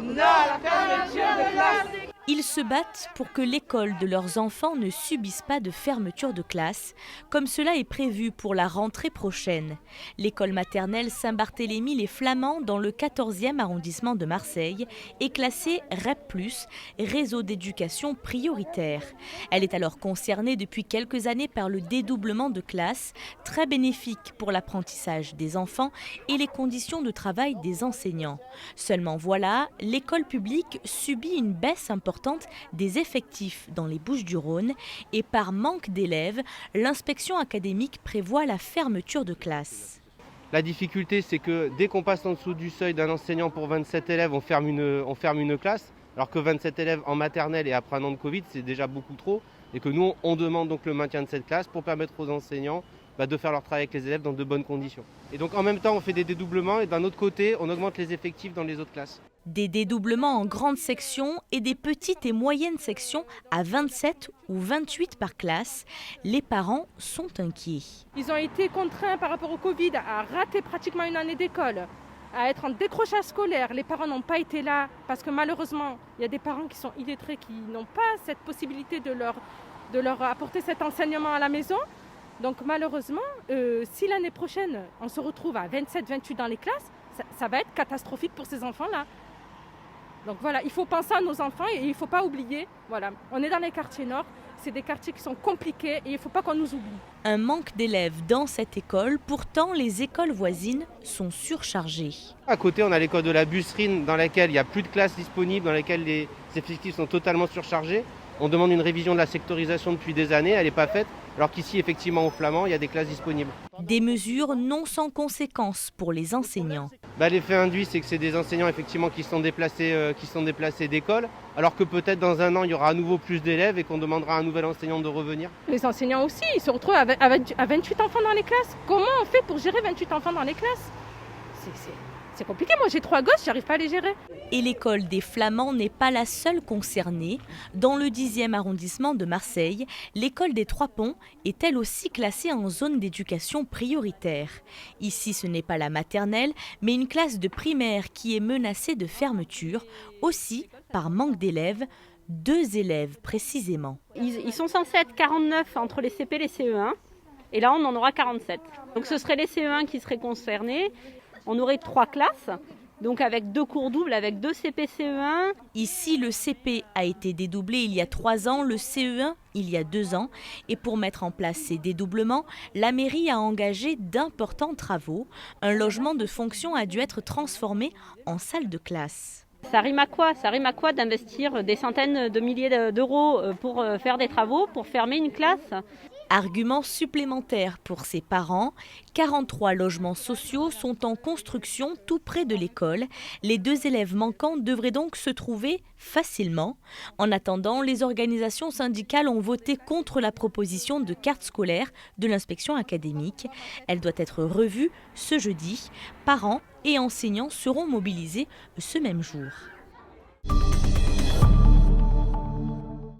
Non à la fermeture de classe. Ils se battent pour que l'école de leurs enfants ne subisse pas de fermeture de classe, comme cela est prévu pour la rentrée prochaine. L'école maternelle Saint-Barthélemy-les-Flamands, dans le 14e arrondissement de Marseille, est classée REP+, réseau d'éducation prioritaire. Elle est alors concernée depuis quelques années par le dédoublement de classes, très bénéfique pour l'apprentissage des enfants et les conditions de travail des enseignants. Seulement voilà, l'école publique subit une baisse importante des effectifs dans les Bouches-du-Rhône et par manque d'élèves, l'inspection académique prévoit la fermeture de classe. La difficulté, c'est que dès qu'on passe en dessous du seuil d'un enseignant pour 27 élèves, on ferme une classe, alors que 27 élèves en maternelle et après un an de Covid, c'est déjà beaucoup trop, et que nous, on demande donc le maintien de cette classe pour permettre aux enseignants de faire leur travail avec les élèves dans de bonnes conditions. Et donc en même temps, on fait des dédoublements et d'un autre côté, on augmente les effectifs dans les autres classes. Des dédoublements en grandes sections et des petites et moyennes sections à 27 ou 28 par classe. Les parents sont inquiets. Ils ont été contraints par rapport au Covid à rater pratiquement une année d'école, à être en décrochage scolaire. Les parents n'ont pas été là parce que malheureusement, il y a des parents qui sont illettrés qui n'ont pas cette possibilité de leur apporter cet enseignement à la maison. Donc malheureusement, si l'année prochaine, on se retrouve à 27-28 dans les classes, ça va être catastrophique pour ces enfants-là. Donc voilà, il faut penser à nos enfants et il ne faut pas oublier, voilà, on est dans les quartiers nord, c'est des quartiers qui sont compliqués et il ne faut pas qu'on nous oublie. Un manque d'élèves dans cette école, pourtant les écoles voisines sont surchargées. À côté, on a l'école de la Busserine dans laquelle il n'y a plus de classes disponibles, dans laquelle les effectifs sont totalement surchargés. On demande une révision de la sectorisation depuis des années, elle n'est pas faite, alors qu'ici, effectivement, au Flamand, il y a des classes disponibles. Des mesures non sans conséquences pour les enseignants. L'effet induit, c'est que c'est des enseignants effectivement qui sont déplacés d'école, alors que peut-être dans un an, il y aura à nouveau plus d'élèves et qu'on demandera à un nouvel enseignant de revenir. Les enseignants aussi, ils se retrouvent à 28 enfants dans les classes. Comment on fait pour gérer 28 enfants dans les classes ? C'est compliqué, moi j'ai 3 gosses, j'arrive pas à les gérer. Et l'école des Flamands n'est pas la seule concernée. Dans le 10e arrondissement de Marseille, l'école des Trois Ponts est elle aussi classée en zone d'éducation prioritaire. Ici, ce n'est pas la maternelle, mais une classe de primaire qui est menacée de fermeture, aussi par manque d'élèves, 2 élèves précisément. Ils sont censés être 49 entre les CP et les CE1, et là on en aura 47. Donc ce seraient les CE1 qui seraient concernés. On aurait 3 classes, donc avec 2 cours doubles, avec 2 CP CE1. Ici, le CP a été dédoublé il y a 3 ans, le CE1 il y a 2 ans. Et pour mettre en place ces dédoublements, la mairie a engagé d'importants travaux. Un logement de fonction a dû être transformé en salle de classe. Ça rime à quoi ? Ça rime à quoi d'investir des centaines de milliers d'euros pour faire des travaux, pour fermer une classe ? Argument supplémentaire pour ses parents, 43 logements sociaux sont en construction tout près de l'école. Les 2 élèves manquants devraient donc se trouver facilement. En attendant, les organisations syndicales ont voté contre la proposition de carte scolaire de l'inspection académique. Elle doit être revue ce jeudi. Parents et enseignants seront mobilisés ce même jour.